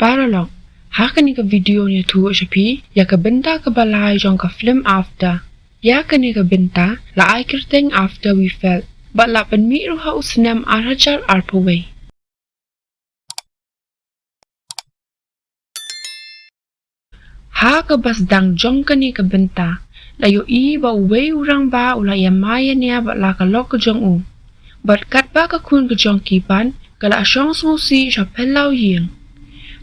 Paralog, hakani ka video niya tuwa siya ya ka benta ka balay jong ka film after. Ya kani ka benta la ay kirteng after we felt, but la panmiru ha usnem arajar arpaway. Ha ka basdang jong kani ka benta, layo ba uway urang ba ula yamaya niya ba la ka lok ka jong u. But kat ba ka kun ka jong kipan, kala asyong sumusi siya pelaw ying.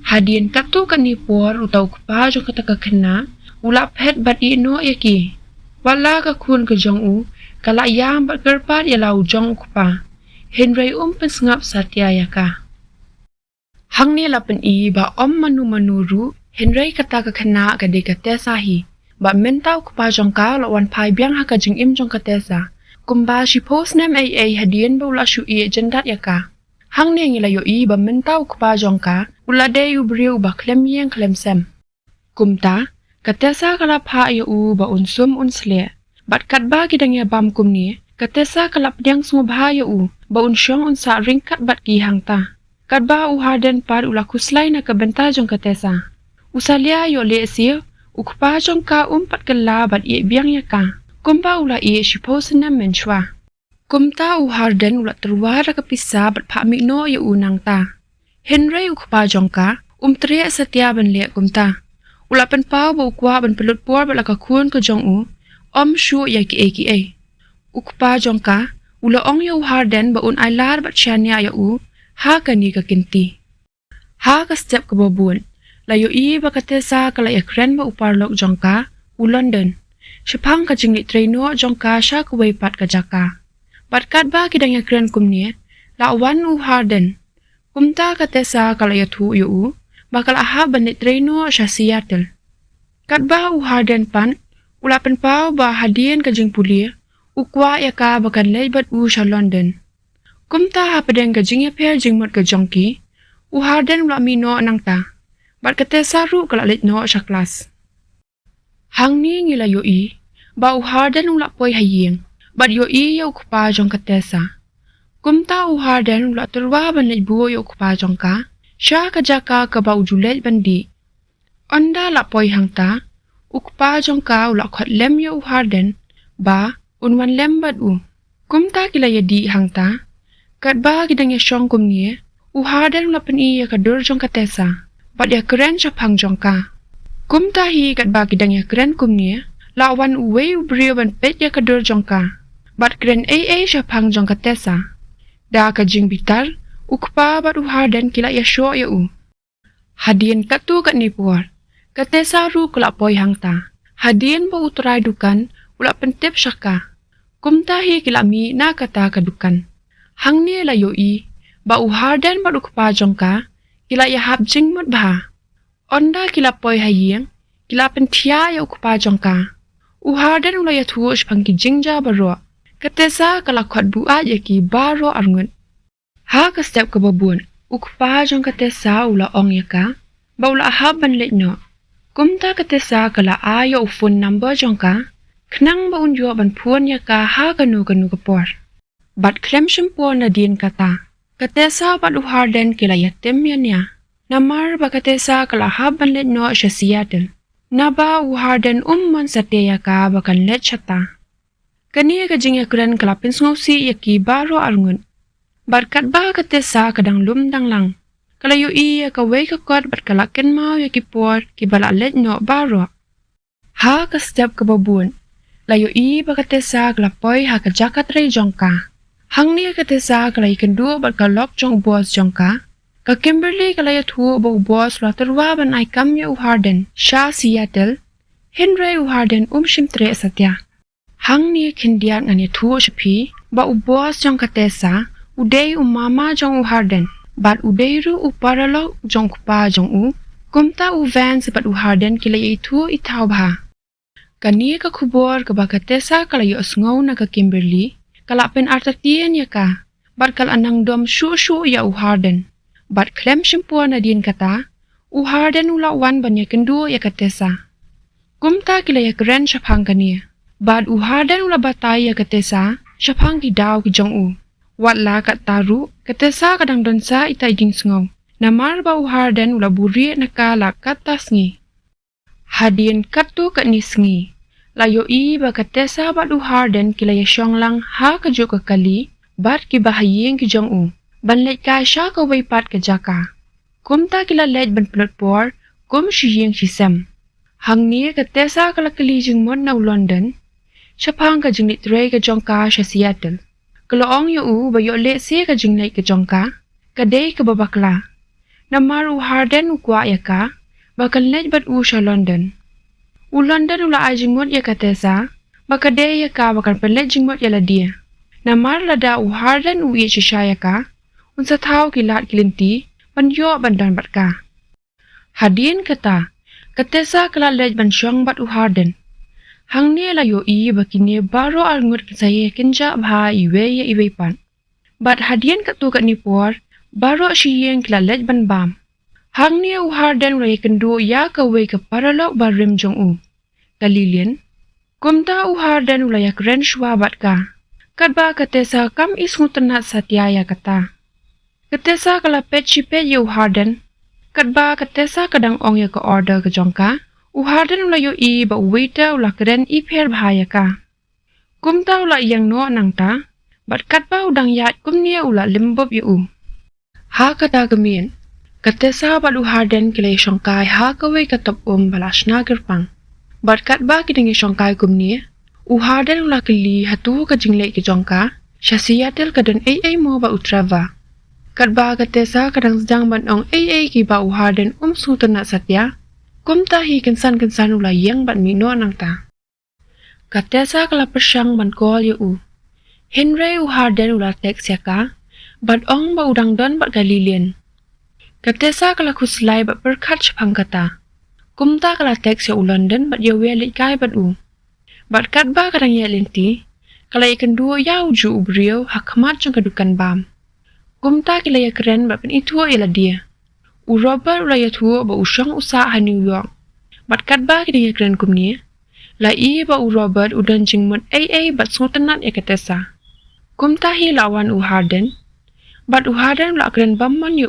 Hadian katu kani por utaw kupa jong katakakana, ula pet bat ino yaki. Wala ka kun ka jong u, kala yam bat kerpat yalaw jong kupa. Henry pensngap satya yaka. Hang ni lapan ba manu-manuru, Henry katakakana kadi katesahi. Ba mentaw kupa jong ka lawan pai biang haka jing im jong katesa. Kumba si post nem hadian ba ula syu jendat yaka. Hang ni ngilayo ba mentaw kupa jong ka, ula de briu ba klem yeng klem sem. Kumta, katesa kala pa ba unsum unsle. Bat kat ba gidang ya bam kumni, katesa kala pdiang sumubha ba unsyong unsa ringkat bat gihang ta. Kat ba harden par ula kuslay na kabenta jong katesa. Usalia le siyo, ukpa jong ka umpat kala bat biang yaka. Kumpa ula si post nem menchwa. Kumta harden ula terwara kapisa bat pa mikno unang ta. Henry ukpa jong ka, triya satya ban le kumta. Ula pen pao ba ukwa ban pelut por bat lakakun ko jong shu ki. Ukpa jong ka, ula ong harden ba ailar bat syanya ha kani ka kinti. Ha ka step ka babun, layo ba katesa kala kren ba uparlok jong ka, London. Sipang ka jingli traino jong ka siya kuway pat ka jaka. Bat kat ba kidang kren kumni, lawan harden. Kumta katesa kala tu bakal aha banit traino siya Seattle. Kat ba harden pan, ulapan pao ba hadian ka jing puli, ukwa ka bakan lebat siya London. Kumta ha padeng ka jing per jing mot ka jongki, harden ula mino nang ta, bat katesa ru kala litno siya klas. Hang ni ngilayo ba harden ula poy haying, bat yaw kupa jong katesa. Kumta harden ula turwa banit buo kupa jong ka, siya kajaka ka ba ujulet bandi. Onda la poy hang ta, ukpa jong ka ula kwat lem harden, ba unwan lem bat Kumta kilaya di hang ta, kat ba gidang syong kumni, harden ula pan kadur jong katesa, bat keren siya pang jong ka. Kumta kat ba gidang keren kumni, lawan uway briyo ban pet kadur jong ka, bat keren siya pang jong katesa. Da ka jing bitar, ukpa bat harden kila syo Hadian katu kat nipur, katesa ru kula poy hang ta. Hadian ba uturay dukan, ula pentip siya ka. Kumta kila mi na kata kadukan. Hang ni layo ba harden bat ukpa jong ka, kila hap jing mot bah. Onda kila poy haying, kila pentia ukpa jong ka. Harden ula tuos pang kijingja baro. Katesa kala kwat bua ki baro arngun. Ha ka step ka babun, ukpa jong katesa ula ong yaka, ba ula ahaban letno. Kumta katesa kala phone number jong ka, knang ba unyo ban puan yaka ha kanu kapor. Bat klem shimpo na din kata, katesa bat harden kila yatim niya. Namar ba katesa kala haban letno siya Seattle. Naba harden man satya ka bakan let chata. Kani ka jing kren kalapin ngawsi yaki baro arngun. Barkat ba katesa kadang lumdang lang. Kalayo ka way kakot bat kalakin mau yaki por ki bala let no baro. Ha ka step ka babun. Layo ba katesa kalapoy ha ka jakat ray jong ka. Hang ni katesa kalay kendu bat kalok jong buwas jong ka. Ka Kimberly kalaya tuwo ba buwas la terwa ban ay kamya harden siya Seattle. Henry harden shimtre satya. Hang ni kindiat nga niya tuwo siya ba ubuwas jong katesa, uday mama jong harden, bat uday ru paralog jong kupa jong kumta vans bat harden kilay tuwo itaw ba. Kani ka kubor ka ba katesa kalayo asngaw na ka Kimberly, kalapin artatiyan ya ka, bat kalanang dom shu ya harden. Bat klem shimpo na din kata, harden ulawan ban ya kendu ya katesa. Kumta kilay keren siya pang kaniya. Bad harden ula batay ya katesa, siya pang kidaw ki jong Wat la kat taru, katesa kadang donsa itay jing sngaw. Namar ba Harden ula buri nakala katas ngi. Hadien katu kat nisngi. Layo ba katesa ba Harden kila yasyong lang ha kajo kakali bat ki bahayeng ki jong u. Banlet ka siya ka waypat ka jaka. Kumta kila led ban pelotpor kum shiyeng shisem. Hang ni katesa kala kali jing mon na London. Siapang ka jing litre ka jong ka siya Seattle. Kaloong yu ba yo le si ka jing lay ka jong ka. Kadey ka babakla. Namaru Harden ukwa ya ka. Bakal led bat siya London. London ula ajing mod ya katesa. Bakadey ya ka bakal pelet jing mod ya la dia. Namar lada Harden iya siya ya ka. Unsa tau kilat kilinti. Banyo bandan bat ka. Hadien kata. Katesa kala led ban syong bat Harden. Hang ni layo bakini baro alngut saya kenja bha iwe ya iwe pan. Bat hadien katu kat nipor, baro siyeng kala led ban bam. Hang ni Harden raya kendu ya kawe ke paralok barim jong u. Kalilien, kumta Harden raya keren shwa bat ka. Kadba katesa kam isngutenat satya ya kata. Katesa kala pet shipet ya Harden. Kadba katesa kadang ong ya ke order ke jongka. Harden ulayo ba waiter ula keren per bahaya ka. Kumta ula yang no nang ta, bat katba udang yat kumnia ula limbob yu. Ha kata gemien, katesa bat Harden kila syongkai ha kawe katop balas nagerpang. Bat katba kidingi syongkai kumnia, Harden ula kili hatu ka jinglek ke jongka, siya Seattle kadon mo ba utrava. Katba katesa kadang sedang ban ong ki ba Harden sutan na satya. Kumta hi kensan ula yang bat mino nang ta. Katesa kala persyang ban kol yu. Henry Harden ula teks ya ka. Bat ong ba udang don bat Galilien. Katesa kala kuslai bat perkat sepang kata. Kumta kala teks ya London bat yawe lit kai bat u. Bat kat ba kadang ya linti. Kala ikan dua ya uju ubrio hakmat jong kadukan bam. Kumta kila ya keren bat pen itu ila dia. Robert ula ya tuo ba usyong usaha New York. Bat katba kini ya keren kumni. La ba Robert udan jingmut bat sotanat ya katesa. Kumtahi lawan Harden. Bat Harden ula keren bamman ya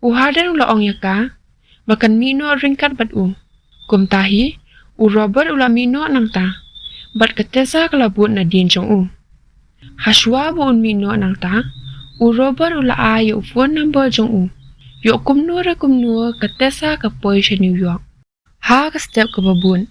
Harden ula ong ya ka. Bakan mino ringkat bat Kumtahi Robert ula mino nang ta. Bat katesa kalabut na din jong Haswa ba mino nang ta. Robert ula ayo phone number jong Yo kumnura katesa kapoy sa New York. Ha ka step ka babun.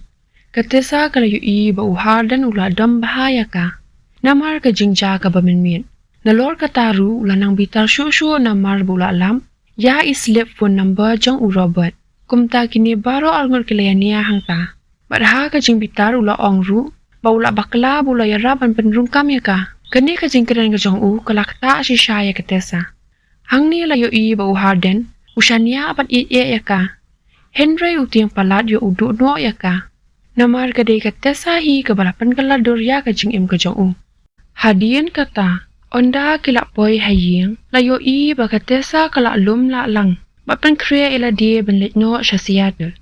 Katesa ka layo ba Harden ula dam bahaya ka. Namar ka jingja ka baminmin. Nalor ka taru ula nang bitar syusyo namar bula alam. Ya islip phone number jong Robert. Kumta kini baro alngur kilaya niya hang ta. Bat ha ka jing bitar ula ongru. Ba ula bakla bula yaraban penrungkam ya ka. Kani ka jing keren ka jong kalakta si Shaya katesa. Hang ni layo ba Harden, usyanya apat ya ka. Henry utiang palat yo udu no ya ka. Namar ka de katesa hi ka balapan kalador ya ka jing ka jong Hadien kata, onda kilak poy haying, layo ba katesa kalak lum la lang. Bapan kriya ila dia benlet no siya Seattle.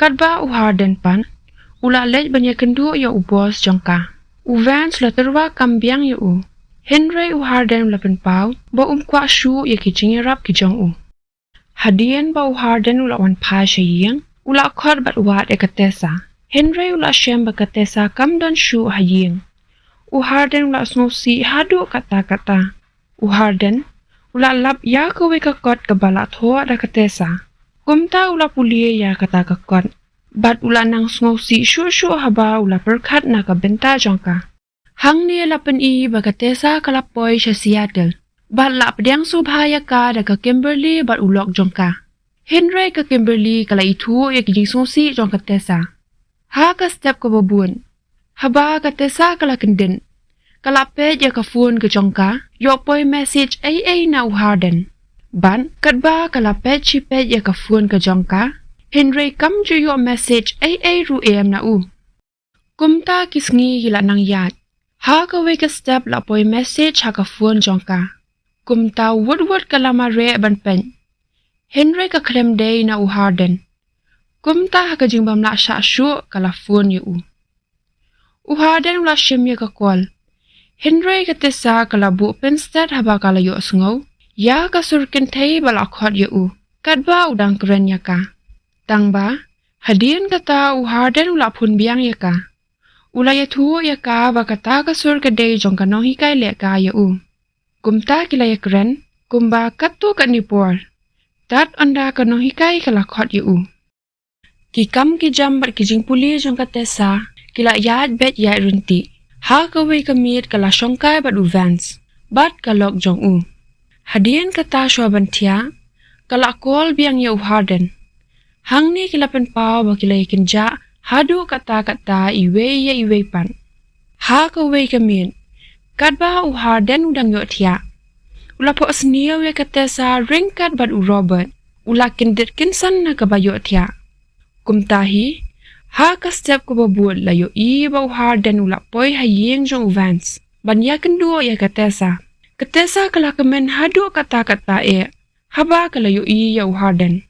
Kadba Harden pan, ula let banya kendu ya ubos jong ka. Vans la terwa kambiang yo Henry Harden lapan pau, ba kwa shu ya kijing rap kijong Hadien ba Harden ula wan pa shaying, ula kod bat wat ya katesa. Henry ula shem ba katesa kam don shu haying. Harden ula snosi hadu kata-kata. Harden ula lap ya kawe kakot kabalat ho da katesa. Kumta ula pulie ya kata kakot. Bat ula nang snosi shu haba ula perkat na kabenta jongka. Hang ni lapan bagatesa kalapoy siya Seattle. Bat lap diang subhaya ka daga Kimberly bat ulok jongka. Henry ka Kimberly kala itu ya kijing susi jongka tesa. Ha ka step ka babun. Haba ka tesa kala kendin. Kalapet ya ka phone ka jongka. Yopoy message na Harden. Ban kadba kalapet chipet ya ka phone ka jongka. Henry kam ju yo message ru na Kumta kisngi hila nang yat. Ha ka we ka step la poy message ha ka phone jongka. Kumta wood ka lama re ban pen. Henry ka klem day na Harden. Kumta ha ka jingbam la sha shu ka la phone yu Harden la shim ya ka call. Henry ka tesa ka la bu penstead haba ka la yu asngaw. Ya kasurkin thei balakot ya u. Kadba udang keren ya ka. Tangba, hadian kata u harden ula pun biang ya ka. Ula ya tuo ya ka ba kata kasur kedai jong kanohi kai le ka ya u. Kumta kila ya keren, kumba katu kat nipor. Tat anda kanohi kai kalakot ya u. Kikam ki jam bat kijing puli jong katesa, kila yad bet ya runti. Ha kawai kamit kala shongkai bat u vans, bat kalok jong u. Hadian kata shwa bantia, kala kol biang ya u harden. Hang ni kila penpau ba kila ikin ja, hadu kata-kata iwe ya iwe pan. Ha kawai kamit, kadba u harden udang yo tia. Ula po asniyaw ya katesa ringkat bat u Robert, ula kindit kinsan na kabayo tia. Kumtahi, ha ka step ko babud layo iba u harden ula poy hayeng jong u vans. Banya kenduo ya katesa. Katesa kala kemen hadu kata-kata haba kalayo iya u harden.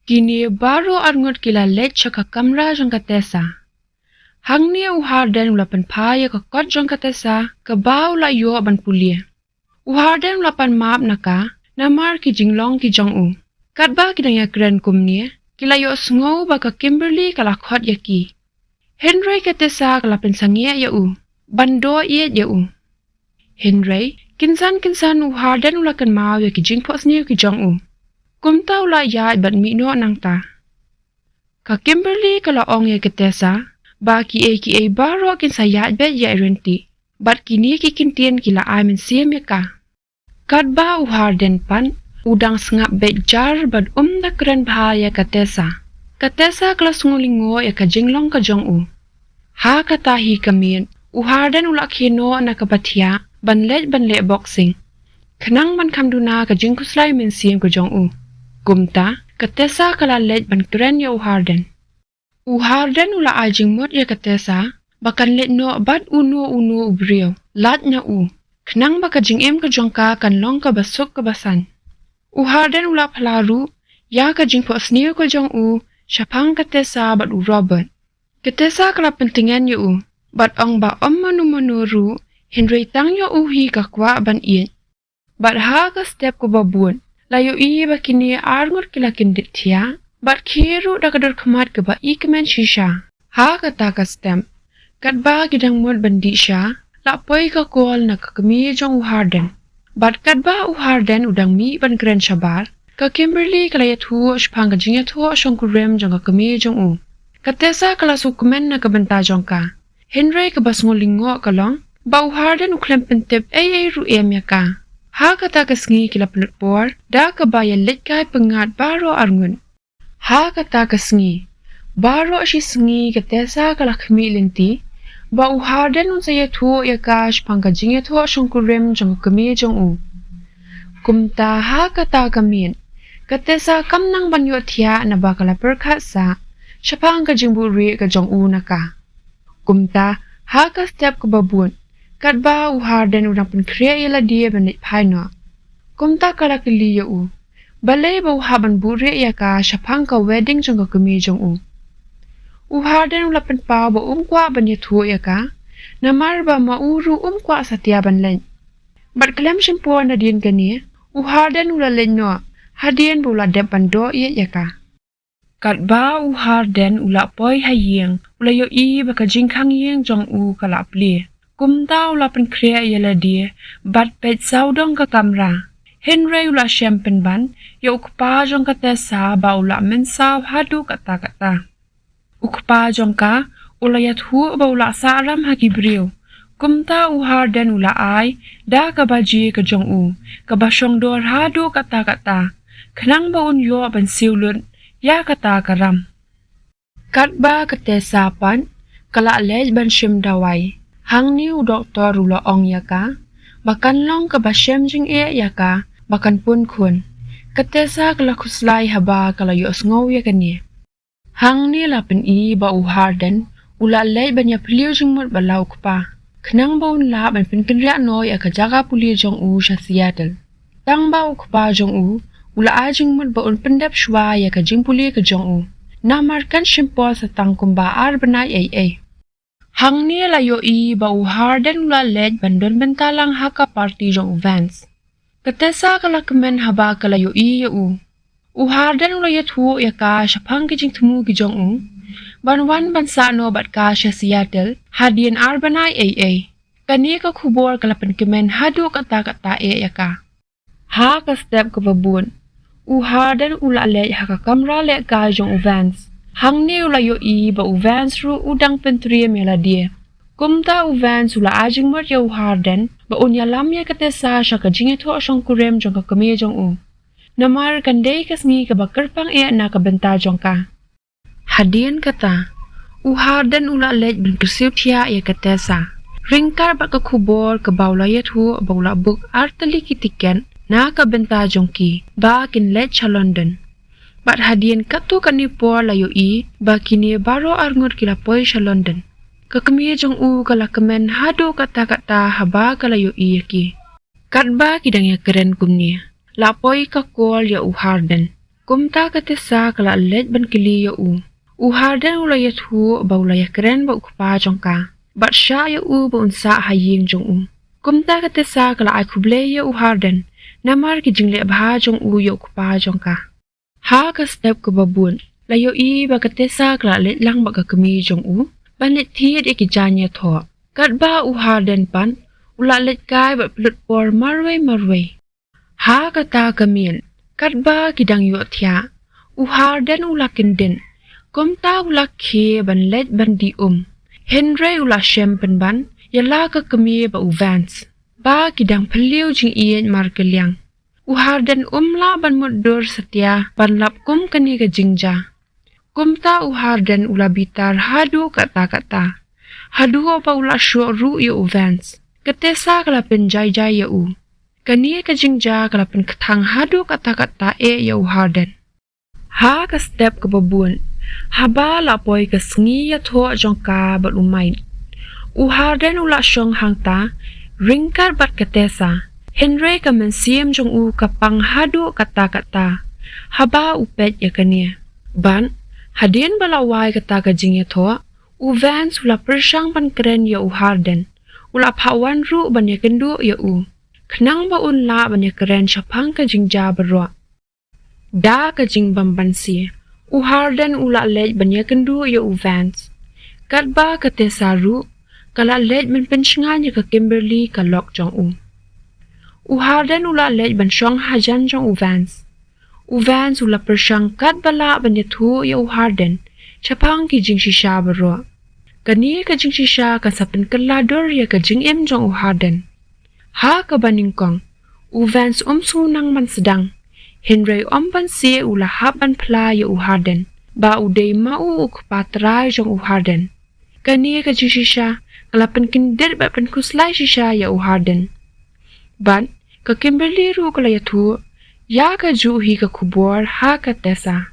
Kini baro arngot kila let siya ka kamra jong katesa. Hang niya u harden ula panpaya ka kot jong katesa kabaw la yo ban pulia. U harden ula pan maap na ka namar ki jinglong ki jong u. Katba kidang ya keren kum niya kila yo sngow ba ka Kimberly kala kot ya ki. Henry katesa kala pensangya ya u. Bando iet ya u. Henry, kinsan u harden ula kan maaw ya ki jingpos niya ki jong u. Kumta ula yaad bat mino nang ta. Ka Kimberly kala ong ya katesa, ba ki baro kinsa yaad bet ya irenti, bat kini ki kintin kila amin siyam ya ka. Kadba u harden pan, udang sengap bet jar bat da keren bahaya katesa. Katesa kala sungulingo ya ka jinglong ka jong u. Ha katahi kamin, u harden ula kino na kapatia, banlet boxing. Kenang ban kamduna ka jingkuslay min siyam ka jong u. Kumta, katesa kala let ban keren ya u harden. U harden ula ajing mot ya katesa, bakan let no bat uno ubrio, lat na u. Kenang baka jing ka jongka kan long ka basuk ka basan. U harden ula palaru, ya ka jing po asniyo ka jong u, syapang katesa bat u Robert. Katesa kala pentingan ya u, bat ong ba manu Henry tang ya uhi ka kwa ban iet. Bat ha ka step ko babun. Layo iba kini arngot kila kindit tia, bat kiru da kadar kemat ke ba ikemen shisha. Ha kata ka stem, kat ba gidang mod bandi siya, lapoi ka kol na kakami jong u harden. Bat kat ba u harden udang mi ban keren syabar, ka Kimberly kalayat huo shpang ka jingyat huo syong kurem jong kakami jong u. Katesa kala sukumen na kabenta jong ka. Henry ka basngulingo kalong, ba u harden u klempentip ru ya ka. Ha kata kasngi kila penutpor, da kabaya litkai pengat baro arngun. Ha kata kasngi, baro si sngi katesa kala kemilinti, ba u harden un saya tuo ya kash pangka jingya tuo syongkurim jong kemi jong u. Kumta ha kata kamin, katesa kamnang banyo tia na bakala perkat sa, syapang ka jingburi ka jong u na ka. Kumta ha ka step ka babun, kadba u harden udang penkriya ila dia benit paino. Kumta kala kili ya u. Balay ba u haban buri ya ka syapang ka wedding jong ka kemi jong u. U harden ula penpau ba kwa ban ya tuo ya ka. Namar ba mauru kwa sa tiaban len. Bat kelem simpo na din kani. U harden ula len no. Hadian ba ula depan do ya ka. Kadba u harden ula poi hayeng. Ula yo baka jingkang yeng jong u kala pli. Kumta ula penkriya yala dia, bat pet saudong ka kamra. Henry ula syampen ban, ya ukpa jong katesa ba ula mensaw hadu kata-kata. Ukpa jong ka, ula yathu ba ula saram hakibriw. Kumta u harden ula ay, da kabaji ka jong u, kabasyong dor hadu kata-kata. Kenang ba unyo ban siulun, ya kata karam. Katba katesa pan, kala lej ban syim dawai. Hang niu doktor ula ong ya ka, bakan long ka basyem jing ya ka, bakan pun kun. Katesa kala kuslay haba kala yos ngow ya kani. Hang ni lapen ba u harden, ula lay ban ya piliw jing mut balaw pa. Kenang ba un la ban pinkenria no ya ka jaga puli jong u sa Seattle. Tang ba u pa jong u, ula a jing mut ba un pendap shwa ya ka jing puli ka jong u. Namarkan simpo sa tang kumba ar banay ay. Hang ni layo ba u harden ula led bandon bentalang haka party jong Vans. Katesa kala kemen haba kala yo I ya u. Harden ula ya thu ya ka shapang kijing temu kijong u. Banwan bansa no bat ka sha Seattle hadian arbanai AA. Kani ka kubor kala pen kemen hadu kata ya ka. Ha ka step ka babun. Harden ula le ha ka kamera le ka jong u Vans. Hang ni ula yo I ba u Vans ru udang pentri mela dia. Kumta u Vans ula ajing mer ya Harden ba unya lam ya katesa sha ka jinge tho shong kurem jong ka kame jong u. Namar kandai kasngi ka bakar pang na ka benta jong ka. Hadian kata, Harden ula lej bin kersiu tia ya katesa. Ringkar ba ka kubor ka baula ya thu baula buk artali kitiken na ka benta jong ki ba kin lej cha London. Bat hadian katu kanipor layo I ba kini baro arngut kila poi sa London. Kakami jong u kala kemen hado kata haba kalayo I ki. Katba kidang ya keren kumni. Lapoi ka kol ya Harden. Kumta katesa kala lej ban kili ya Harden ula ya thu ba ula ya keren ba ukpa jong ka. Bat sya ya ba unsa haying jong Kumta katesa kala ay kuble ya Harden. Namar ki jingle bha jong ya ukpa jong ka. Ha ka step ka babun. Layo I ba katesa kala lej lang ba ka kami jong Banit thiet ikijanya tho. Katba Harden pan ula lej kai ba plut por marway. Ha kata kamil. Katba kidang yo thia. Harden ula kindin. Kumta ula khe ban lej ban di Henry ula shempen ban yala ka kami ba Vans. Ba kidang peliu jing iyen markeliang. Harden la ban mudur setia ban lap kani ka jingja. Kumta Harden ula bitar hadu kata. Hadu pa ula syo ru ya Vans. Katesa kala penjai ya Kani ka jingja kala pen ketang hadu kata ya Harden. Ha ka step ka babun. Haba lapoi ka sngi ya tho jongka bat umain. Harden ula syong hangta ringkar bat katesa. Henry ka mensiem jong kapang hadu kata. Haba upet ya kania. Ban hadian balawai kata ka jing ya tho. Vans ula persyang pan keren ya Harden. Ula pawan ru ban ya kendu ya Kenang ba unla ban ya keren syapang ka jingja berwa. Da ka jing bambansi. Harden ula lej ban ya kendu ya Vans. Katba katesa ru kala lej ban pensngan ya ka Kimberly ka lok jong Harden ula lej ban syong hajan jong Vans. Vans ula persyang kat bala ban ya thu ya Harden. Syapang ki jing shisha berwa. Kani ka jing shisha ka sapen kelador ya ka jing jong Harden. Ha ka baningkong. Vans sunang man sedang. Henry ban si ula haban pla ya Harden. Ba uday mau ukpatray jong Harden. Kani ka jing shisha kalapan kindir ba pen kuslay shisha ya Harden. Ban ka Kimberly ru kala ya thu. Ya ka juhi ka kubor ha ka tesa.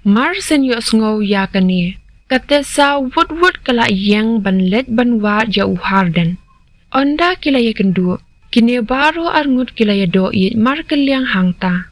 Marsen yo sngow ya kani. Ka tesa wud kala yang ban let ban wa ya Harden. Onda kila ya kendu. Kini baro arngut kila ya do markeliang hangta.